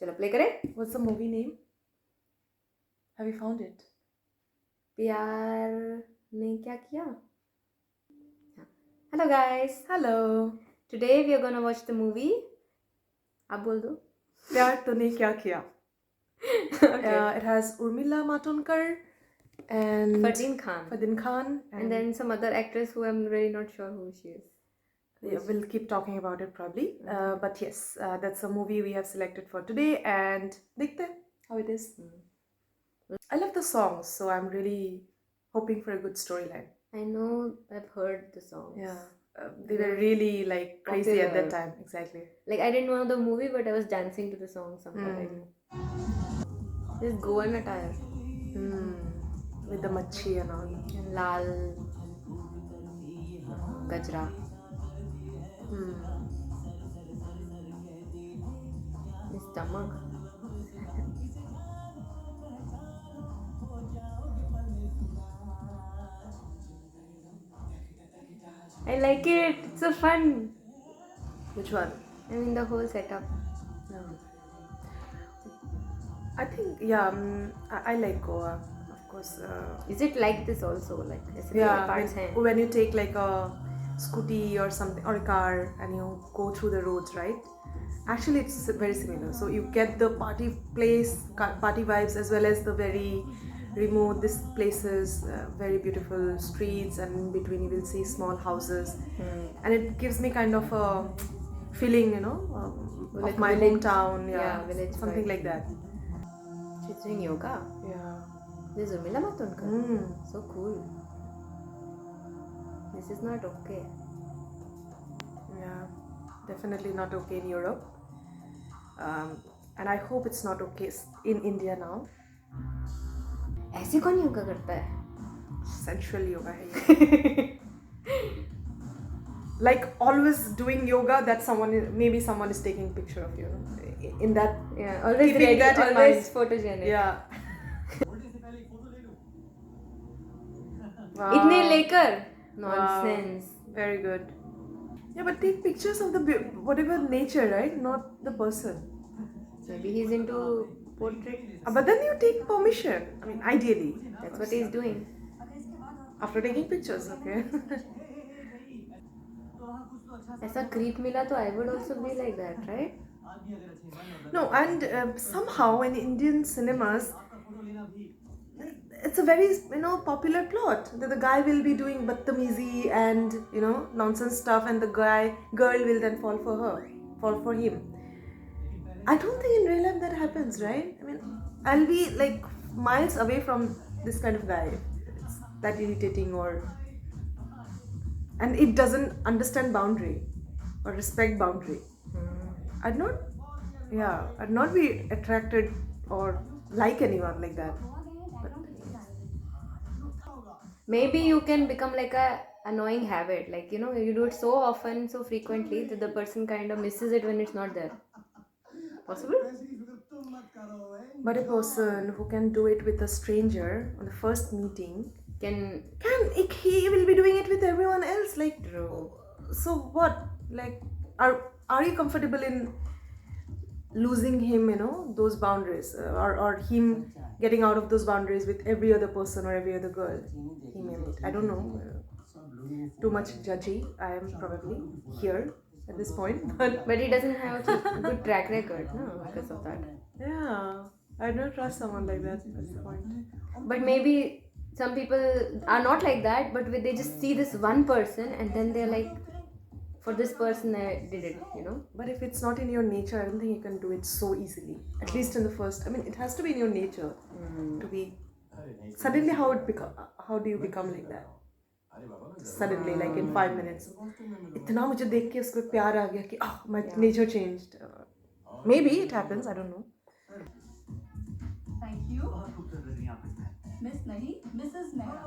चलो प्ले करें. What's the movie name? Have you found it? प्यार ने क्या किया? Hello guys. Hello. Today we are gonna watch the movie. आप बोल दो. प्यार तूने क्या किया? Okay. It has Urmila Matondkar and Fardeen Khan. And then some other actress who I'm really not sure who she is. Yeah, we'll keep talking about it probably. But yes, that's a movie we have selected for today, and dekhte hain how it is. I love the songs, so I'm really hoping for a good storyline. I know, I've heard the songs. Yeah, they were really like crazy at that time. Exactly. Like I didn't know the movie, but I was dancing to the song somehow. I knew. This Goan attire. With the machi and all. And lal gajra. His stomach. I like it. It's so fun. Which one? I mean the whole setup. I think I like Goa, of course. Is it like this also? Like parts hain? When you take like a scooty or something or a car and you go through the roads, right? Actually, it's very similar. So you get the party vibes as well as the very remote places, very beautiful streets, and in between you will see small houses, and it gives me kind of a feeling, of my hometown. Yeah, village something vibe. like that. She's doing yoga. Yeah. This is Urmila Matondkar. So cool. This is not okay. Yeah, definitely not okay in Europe. And I hope it's not okay in India now. ऐसे कौन योगा करता है? Sensual yoga है. Like always doing yoga, that maybe someone is taking a picture of you. In that, yeah, always ready, that always photogenic. Yeah. Wow. इतने लेकर nonsense. Wow. Very good. Yeah, but take pictures of the whatever nature, right? Not the person. Maybe he's into portrait. But then you take permission. I mean, ideally. That's what he's doing. After taking pictures, okay. ऐसा creep मिला तो I would also be like that, right? No, and somehow in Indian cinemas, it's a very popular plot that the guy will be doing badtamizi and nonsense stuff, and the girl will then fall for him. I don't think in real life that happens, right? I mean, I'll be like miles away from this kind of guy. It's that irritating, and it doesn't understand boundary or respect boundary. I'd not be attracted or like anyone like that. But maybe you can become like a annoying habit, like you do it so often, so frequently that the person kind of misses it when it's not there. Possible? But a person who can do it with a stranger on the first meeting he will be doing it with everyone else. Like, True. So what? Like, are you comfortable in losing him? Those boundaries, or him getting out of those boundaries with every other person or every other girl he may meet? I don't know. Too much judgy. I am probably here at this point, but he doesn't have a good track record, no, because of that. Yeah, I don't trust someone like that. That's the point. But maybe some people are not like that, but they just see this one person and then they're like, for this person I did it, But if it's not in your nature, I don't think you can do it so easily. At least in the first, I mean, it has to be in your nature to be. Suddenly, how do you become like that? Suddenly, like in 5 minutes. इतना मुझे देख के उसको प्यार आ गया कि my nature changed. Maybe it happens, I don't know. Thank you. Miss nahi, Mrs. Mehra.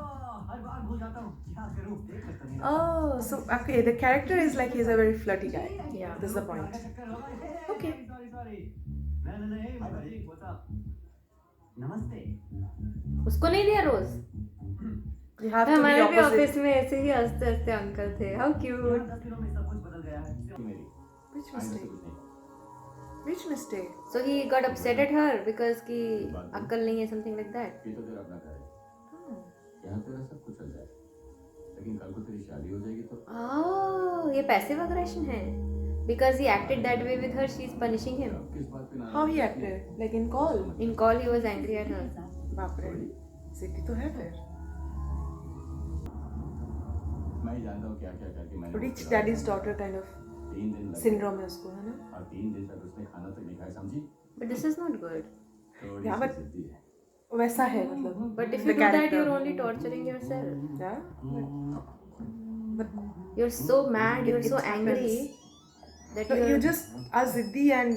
Oh, so okay, the character is like he's a very flirty guy. Yeah. That's the point. Okay. उसको नहीं दिया रोज. You have to be हमारे भी opposite. Office में ऐसे ही हंसते हंसते uncle थे. How cute. Which mistake? Which mistake? So he got upset at her because की अक्ल नहीं है, something like that. ये तो तेरा अपना घर है, Oh. यहाँ तेरा सब कुछ चल जाए, लेकिन कल को तेरी शादी हो जाएगी तो Oh, ये passive aggression है. Because he acted that way with her, she's punishing him. अब किस बात पे नाराज How he है? acted? Like in call? In call, he was angry at her. बाप रे. जिद्दी तो है फिर. मैं ही जानता हूँ क्या क्या करके मैंने Rich उसको daddy's डाला। daughter kind of 3 दिन लगे syndrome है उसको, है ना? और 3 दिन तक उसने खाना तक नहीं खाया, समझी? But this is not good. थोड़ी Yeah, सी but- जिद्दी है। वैसा है मतलब. But if The you do that, character. you're only torturing yourself. Yeah. But You're so mad, you're It so angry happens. that so you're... you just are ziddi and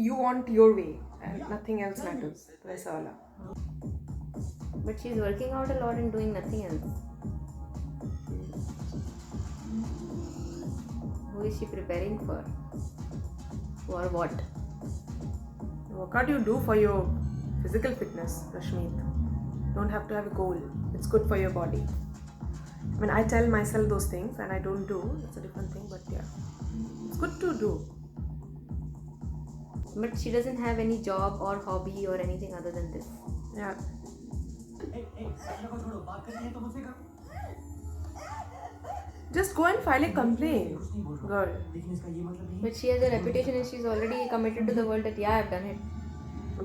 you want your way and nothing else matters. वैसा वाला. But she's working out a lot and doing nothing else. Who is she preparing for? For what? What can't you do for your physical fitness, Rashmeet? Don't have to have a goal. It's good for your body. I mean, I tell myself those things and I don't do. It's a different thing, but yeah. It's good to do. But she doesn't have any job or hobby or anything other than this. Yeah. Just go and file a complaint, girl. But she has a reputation and she's already committed to the world that yeah, I've done it.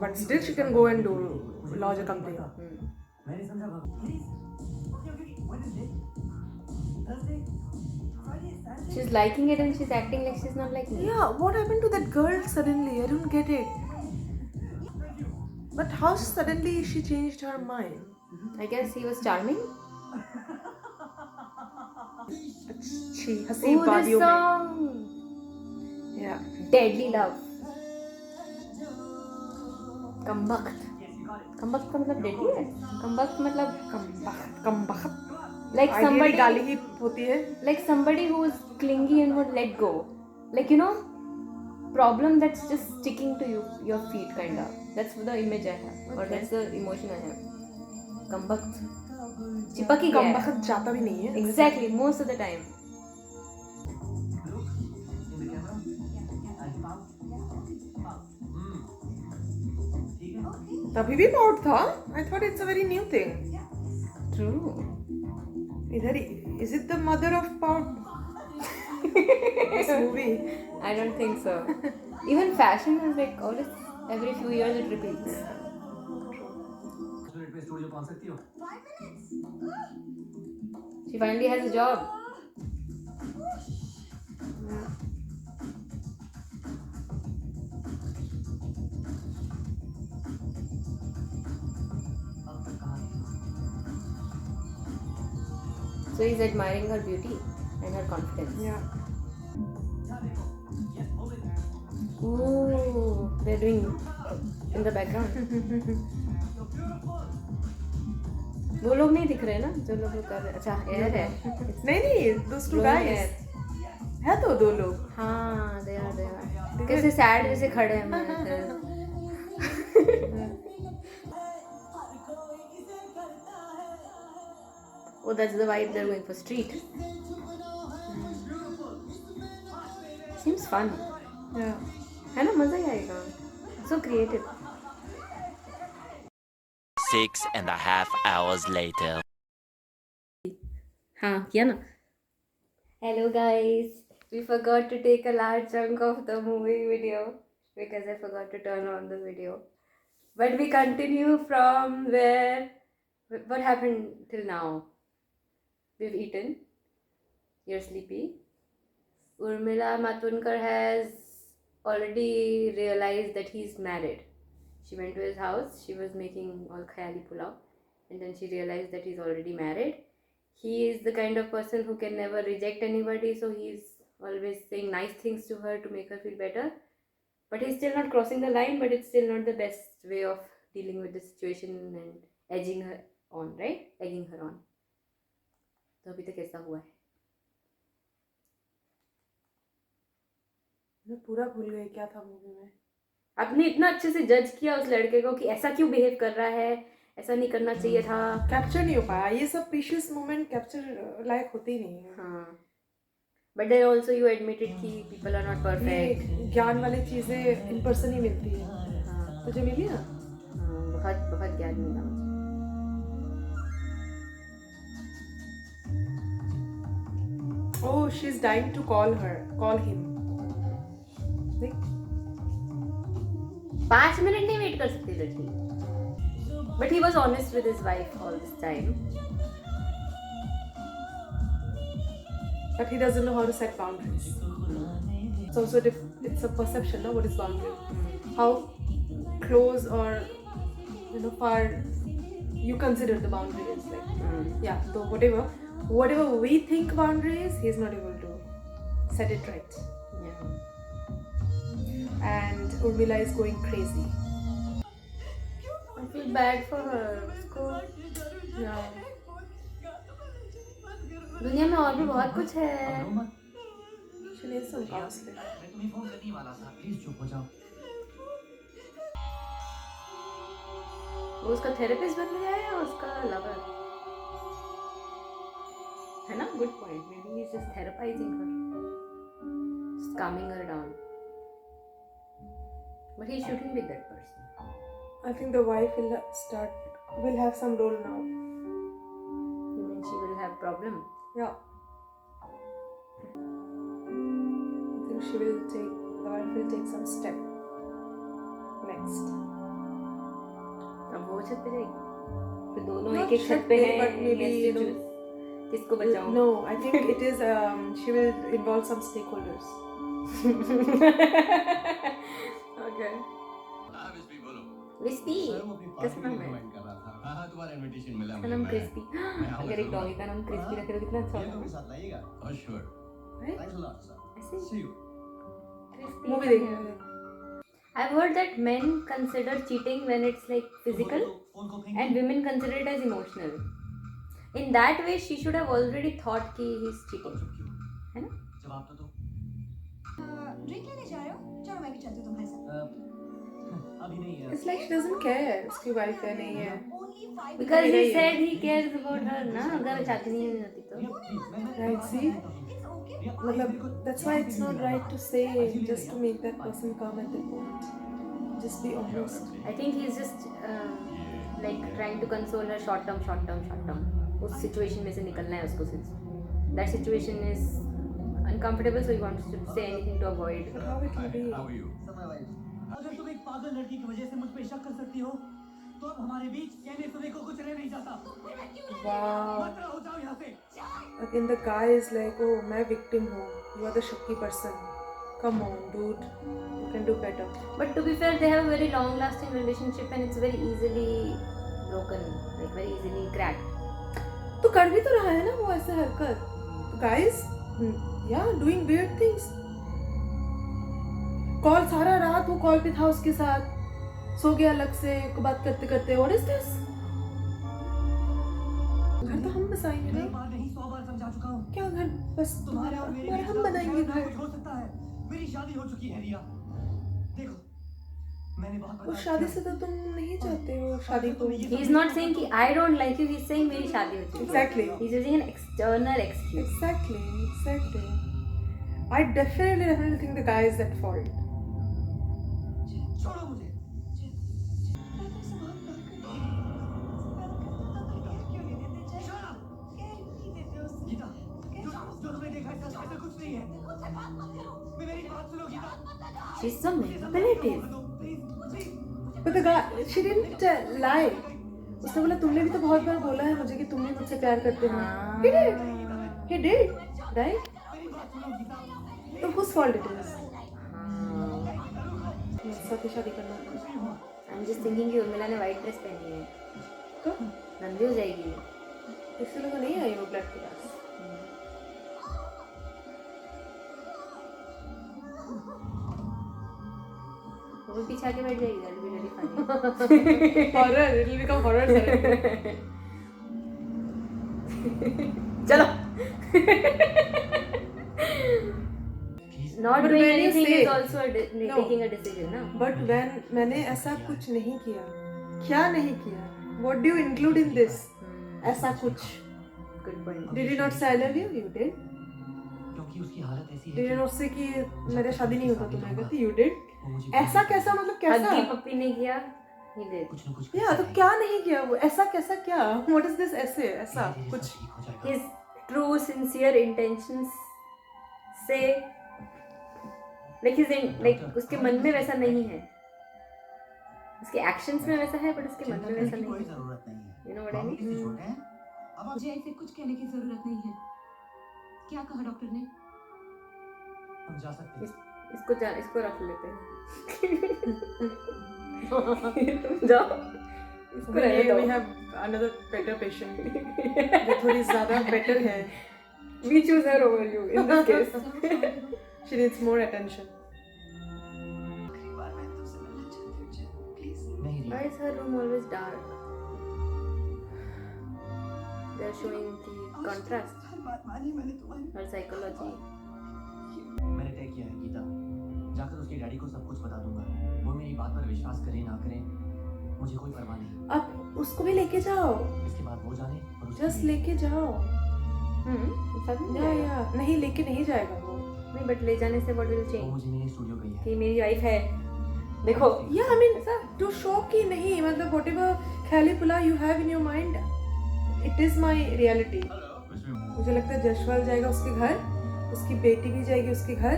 But still, she can go and do lodge a complaint. मैंने समझा बाबू please okay okay Wednesday Thursday Friday Saturday She's liking it and she's acting like she's not liking it. Yeah, what happened to that girl suddenly? I don't get it. But how suddenly she changed her mind? I guess he was charming. She हंसी Oh, this वादियों में. song! Yeah. Deadly Love. कमबख्त. कमबख्त का मतलब deadly है. कमबख्त मतलब कम बखत. like Ideally somebody गाली ही होती है. like somebody who is clingy and would let go. Like you know, problem that's just sticking to your feet kind of. That's the image I have, or Okay. that's the emotion I have. कमबख्त. चिपक ही कम गया है. बखत जाता भी नहीं है. Exactly, most of the time. Look in the camera and pout ठीक है तभी भी पाउट था. I thought it's a very new thing. True. इधर is it the mother of pout? This movie. I don't think so. Even fashion is like always every few years it repeats. Minute में studio पहुंच सकती हो She finally has a job. अब तक कहां थी So he's admiring her beauty and her confidence. Yeah. क्या देखो yes move it Ooh, they're doing in the background. वो लोग नहीं दिख रहे ना जो लोग कर रहे. अच्छा एयर है. नहीं those two Blowing guys. air. है तो दो लोग. हाँ they are. कैसे sad जैसे खड़े हैं मैं. Oh, that's the vibe they're going for. Street. Seems fun. Yeah. है ना मजा ही आएगा. So creative. 6.5 hours later. हाँ किया ना. Hello guys. We forgot to take a large chunk of the movie video because I forgot to turn on the video. But we continue from where. What happened till now? We've eaten. You're sleepy. Urmila Matundkar has already realized that he's married. She went to his house. She was making all khayali pulao. And then she realized that he's already married. He is the kind of person who can never reject anybody. So he's always saying nice things to her to make her feel better. But he's still not crossing the line. But it's still not the best way of dealing with the situation and edging her on, right? Egging her on. तो अभी तक ऐसा हुआ है. मैं पूरा भूल गई क्या था मूवी में. आपने इतना अच्छे से जज किया उस लड़के को कि ऐसा क्यों बिहेव कर रहा है, ऐसा नहीं करना चाहिए था. कैप्चर नहीं हो पाया. ये सब प्रीशियस मोमेंट कैप्चर लायक होते ही नहीं है. हाँ. But then also you admitted कि people are not perfect. ये ज्ञान वाली चीजें इन पर्सन ही मिलती है. हाँ, तुझे मिली ना? बहुत बहुत ज्ञान मिला मुझे. Oh, she's dying to call him. देख. 5 मिनट नहीं वेट कर सकती लड़की. But he was honest with his wife all this time. But he doesn't know how to set boundaries. It's also it's a perception, no? What is boundary? How close or far you consider the boundary is like. Yeah. So whatever we think boundary is, he's not able to set it right. Yeah. And Urmila is going crazy. I feel bad for her. उसको Yeah. दुनिया में और भी बहुत कुछ है. रो मत, She needs some counseling. मैं तुम्हें फोन करने ही वाला था. प्लीज चुप हो जाओ. वो उसका थेरेपिस्ट बन गया है या उसका लवर है ना. Good point. Maybe he's just therapizing her, just calming her down. But he shouldn't be that person. I think the wife will have some role now. You mean she will have problem? Yeah. I think the wife will take some step next. अब वो छत पे जाएगी. फिर दोनों Not एक एक छत पे छत पे, हैं. but maybe, He has to choose. किसको बचाऊं? No, I think it is. She will involve some stakeholders. Okay. हाँ विस्पी बोलो. विस्पी. सर वो अपनी कैसा पार्टी नाम के लिए है? कमेंट कर रहा था. हाँ तुम्हारा इनविटेशन मिला उसका मुझे. नाम मैं क्रिस्पी. आऊंगा अगर एक जरूर. डॉगी का नाम क्रिस्पी रखे तो कितना अच्छा ये लोग के होगा. साथ लाइएगा. Oh sure. Right? Thanks a lot sir. ऐसे सी यू. क्रिस्पी. Movie देखने. I've heard that men consider cheating when it's like physical phone को फेंक. and women consider it as emotional. In that way, she should have already thought कि he's cheating. चुप क्यों? है ना? जवाब तो दो. ड्रिंक लेने जा रहे हो? चलो मैं भी चलती हूँ तुम्हारे साथ. अभी नहीं है. It's like she doesn't care. उसकी wife है नहीं है. Only 5 Because he नहीं है. said he cares about her ना. अगर चाहती नहीं होती तो. रिया, प्लीज, मैं Right, see? It's okay. रिया, मतलब that's why it's not right to say just to make that person come at that point. Just be honest. I think he's just like trying to console her short term. उस situation में से निकलना है उसको सिर्फ. That situation is uncomfortable, so he wants to say anything to avoid. But how it will be? How are you? समय wise. अगर तुम एक पागल लड़की की वजह से मुझ पे शक कर सकती हो, तो अब हमारे बीच कहने सुने को कुछ रह नहीं जाता. Wow. मत रहो, जाओ यहाँ से. Again, the guy is like, oh, मैं victim हूँ. You are the shakky person. Come on, dude. You can do better. But to be fair, they have a very long-lasting relationship and it's very easily broken, like very easily cracked. तो कर भी तो रहा है ना वो ऐसे हरकत. Guys, yeah, doing weird things. Call सारा रात वो कॉल पे था उसके साथ. सो गया अलग से बात करते करते. What is this? घर तो हम बसाएंगे मैं ना. एक बार नहीं 100 बार समझा चुका हूँ. क्या घर बस तुम्हारे और मेरे हमारा बीच हम का बनाएंगे झगड़ा घर. कुछ हो सकता है. मेरी शादी हो चुकी है रिया. देखो, मैंने बहुत उस बर्दाश्त शादी किया. से तो तुम नहीं चाहते हो शादी को. He is not saying कि I don't like you. He's saying मेरी शादी हो चुकी है. Exactly. He's using an external excuse. Exactly. I definitely think the guy is at fault. छोड़ो मुझे. मैं तुमसे बहुत प्यार करती हूँ. क्यों नहीं देते? Shut up. क्यों नहीं देते उससे? गीता, जो तुमने देखा है ऐसा कुछ नहीं है. मुझसे बात मत करो. मेरी बात सुनो Geeta. She's so manipulative. Please. But the guy, she didn't lie. उसने बोला तुमने भी तो बहुत बार बोला है मुझे कि तुम भी मुझसे प्यार करते हो. He did, right? मेरी बात सुनो गीता. तो whose fault it is? साथ ही शादी करना था. I'm just thinking कि उर्मिला ने white dress पहनी है. तो गंदी हो जाएगी. इसलिए तो नहीं आई वो ब्लड के पास. वो भी पीछे आके बैठ जाएगी. That will be very funny. Horror, it will become horror suddenly. चलो. Not But doing when you anything say- is also No. taking a decision, ना? But when मैंने ऐसा कुछ नहीं किया. क्या नहीं किया? What do you include in this? ऐसा कुछ. Good point. Did you not say I love you? You did. क्योंकि उसकी हालत ऐसी है डिड उससे कि मेरा शादी नहीं होता, तो मैं कहती यू डिड। वो मुझे ऐसा कैसा, मतलब कैसा? हग्गी पप्पी ने किया, he did. कुछ न कुछ या तो क्या नहीं किया वो, ऐसा कैसा क्या? व्हाट इज दिस ऐसे ऐसा कुछ? ठीक हो जाएगा। His true sincere intentions से like उसके मन में वैसा नहीं है, उसके एक्शंस में वैसा है बट उसके मन में वैसा नहीं कोई है। जरूरत नहीं है। You know what I मामू mean? किसी छोटे हैं। अब आप मुझे ऐसे कुछ कहने की जरूरत नहीं है। क्या कहा डॉक्टर ने? हम जा सकते हैं। इसको रख लेते हैं। तुम जाओ, इसको रहने दो। we have another better patient जो थोड़ी ज़्यादा better है। We choose her over you in this case. She needs more attention. आखिरी बार मैं तुमसे मिलना चाहती हूँ जय, प्लीज। नहीं रिया, Why is her room always dark? They are showing the contrast, हर बात मानी मैंने तुम्हारी। her psychology. मैंने तय किया है गीता, जाकर उसके डैडी को सब कुछ बता दूंगा। वो मेरी बात पर विश्वास करें ना करें, मुझे कोई परवाह नहीं। अब उसको भी लेके जाओ, इसके बाद वो जाने और उसकी जस्ट बेटी। लेके जाओ। साथ में या जाएगा? या नहीं, लेके नहीं जाएगा वो। नहीं बट ले जाने से what will वो change? मुझे मेरे स्टूडियो गई है। कि मेरी वाइफ है, देखो। या आई मीन टू शो कि नहीं, मतलब whatever ख्याली पुला you have in your mind, it is my reality. मुझे लगता है जशवाल जाएगा उसके घर, उसकी बेटी भी जाएगी उसके घर,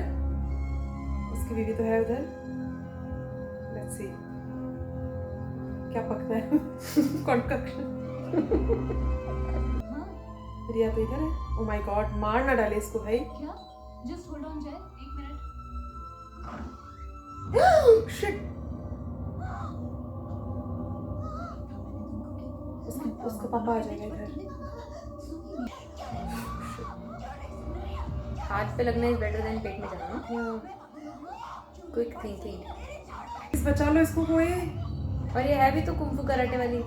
उसकी बीवी तो है उधर। लेट्स सी क्या पकता है। कॉन्ट्रैक्शन। हाँ रिया तो इधर है। ओ माय गॉड, मार ना डाले इसको भाई। क्या? जस्ट होल्ड ऑन जय, 1 मिनट। शिट, उसका पापा आ जाएगा इधर। हाथ पे लगना इज बेटर देन पेट में जाना। Quick thinking. इस बचा लो इसको कोई। और ये है भी तो कुंफू कराटे वाली,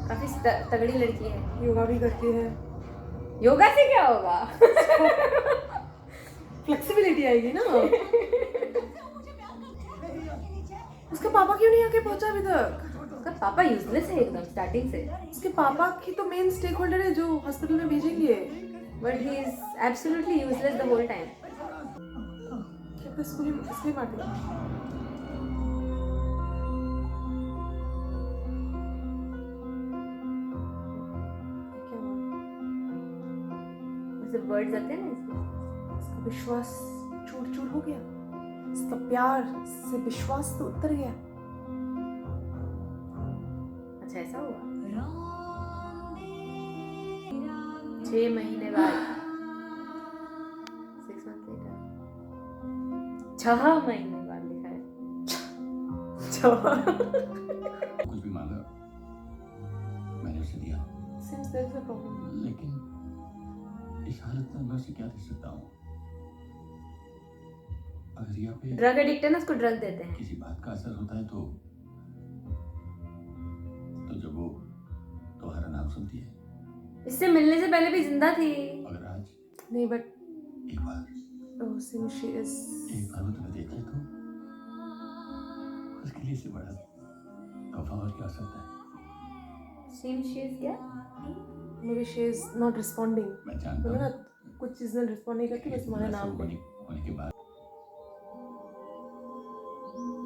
काफी तगड़ी लड़की है। योगा भी करती है। योगा से क्या होगा? फ्लेक्सिबिलिटी आएगी ना। उसका पापा क्यों नहीं आके पहुंचा अभी तक? उसका पापा यूजलेस है एकदम स्टार्टिंग से, उसके पापा की तो मेन स्टेक होल्डर है जो हॉस्पिटल में भेजेंगे। But he is absolutely useless the whole time. इसलिए मार दिया। क्या हुआ? जैसे बर्ड्स आते हैं ना इसमें। इसका विश्वास चूर चूर हो गया। इसका प्यार से विश्वास तो उतर गया। अच्छा ऐसा हुआ। 6 महीने बाद 6 months later 6 महीने बाद लिखा है। कुछ भी मांगा मैंने उसे दिया, Seems there is a problem. लेकिन इस हालत में मैं उसे क्या दे सकता हूँ? अगर यहाँ पे ड्रग एडिक्ट है ना, उसको ड्रग देते हैं। किसी बात का असर होता है तो जब वो तुम्हारा नाम सुनती है, इससे मिलने से पहले भी जिंदा थी। अगर आज नहीं बट एक बार since she is वो तुम्हें देख ले तो उसके लिए इससे बड़ा तोहफा और क्या हो सकता है? Seems she is क्या? maybe she is not responding. मैं जानता बोला ना हूँ कुछ चीज ने रिस्पॉन्ड नहीं करती, बस तुम्हारे नाम पे। होने के बाद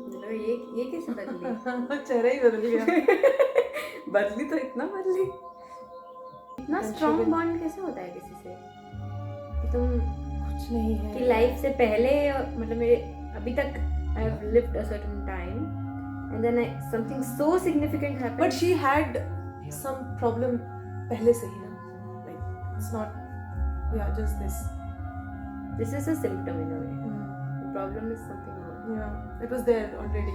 मतलब ये कैसे बदली? चेहरा ही बदल गया। बदली तो इतना बदली। इतना स्ट्रॉन्ग बॉन्ड कैसे होता है किसी से कि तुम कुछ नहीं है कि लाइफ से पहले, मतलब मेरे अभी तक I have lived a certain time and then something so significant happened. But she had some problem पहले से ही ना, लाइक इट्स नॉट या just this is a symptom in a way, the problem is something more. या it was there already,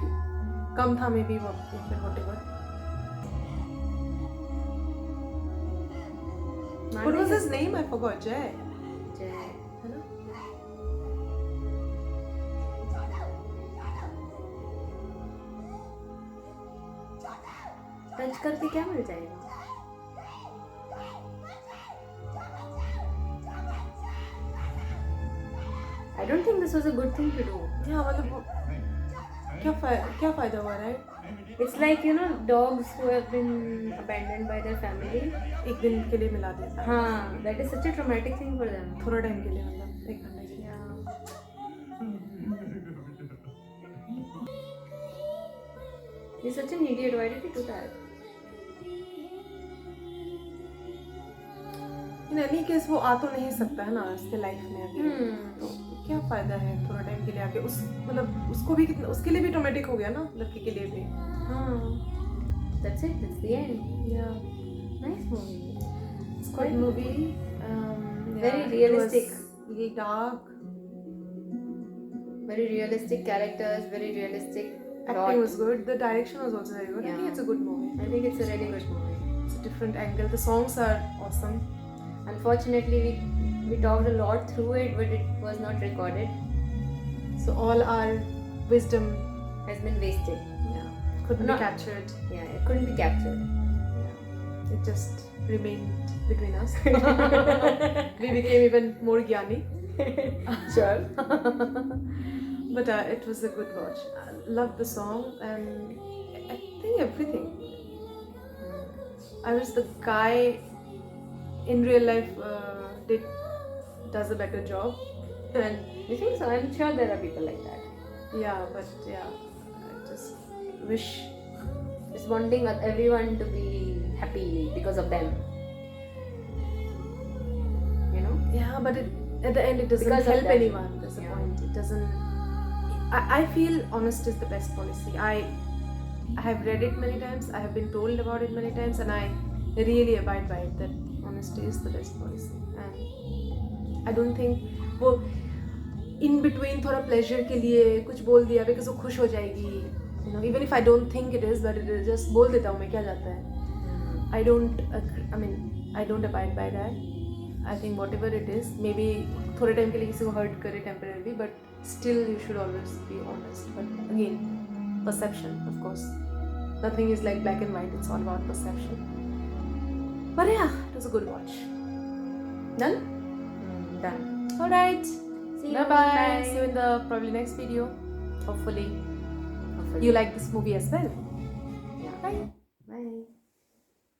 कम था maybe वो फिर whatever. What was his name? I forgot. Jay. जय है ना? टच करके क्या मिल जाएगा? I don't think this was a good thing to do. Yeah, मतलब वो क्या फायदा हुआ, right? It's like, you know, dogs who have been abandoned by their family. एक दिन के लिए मिला दिया, हाँ, that is such a traumatic thing for them. थोड़ा टाइम के लिए, मतलब 1 घंटे के लिए. He's such an idiot. Why did he do that? In any case वो आ तो नहीं सकता है ना उसके लाइफ में अभी. तो क्या फायदा है थोड़ा टाइम के लिए आके. उस मतलब उसको भी कितना, उसके लिए भी ट्रॉमेटिक हो गया ना, लड़के के लिए भी. हाँ. That's it. That's the end. Yeah, Nice movie. it's good movie. Very it realistic. was little dark. Very realistic characters. Very realistic plot. Acting was good. The direction was also very good. I Yeah. think it's a good movie. I think it's a really good movie. It's a different angle. The songs are awesome. Unfortunately, we talked a lot through it, but it was not recorded. So all our wisdom, Has been wasted. couldn't No. be captured. Yeah, it couldn't be captured. It just remained between us. We became even more gyani. Sure. But it was a good watch. I loved the song and I think everything. I wish the guy in real life does a better job. And You think so? I'm sure there are people like that. yeah, but yeah, I just wish. Just wanting everyone to be happy because of them. You know? Yeah, but at the end it doesn't Because of help that. anyone. That's the Yeah. point. It doesn't. I feel honest is the best policy. I have read it many times. I have been told about it many times, and I really abide by it. That honesty is the best policy. And I don't think वो in between थोड़ा pleasure के लिए कुछ बोल दिया because वो खुश हो जाएगी. You know, even if I don't think it is, but it is just बोल देता हूँ मैं, क्या जाता है. I don't abide by that. I think whatever it is, maybe थोड़े टाइम के लिए किसी को hurt करे temporarily, but still you should always be honest. But again, perception, of course. Nothing is like black and white. It's all about perception. But yeah, it was a good watch. Done? Done. Alright. See you. Bye bye. Bye. See you in the probably next video. Hopefully Hopefully. you like this movie as well. Yeah. Bye. Bye.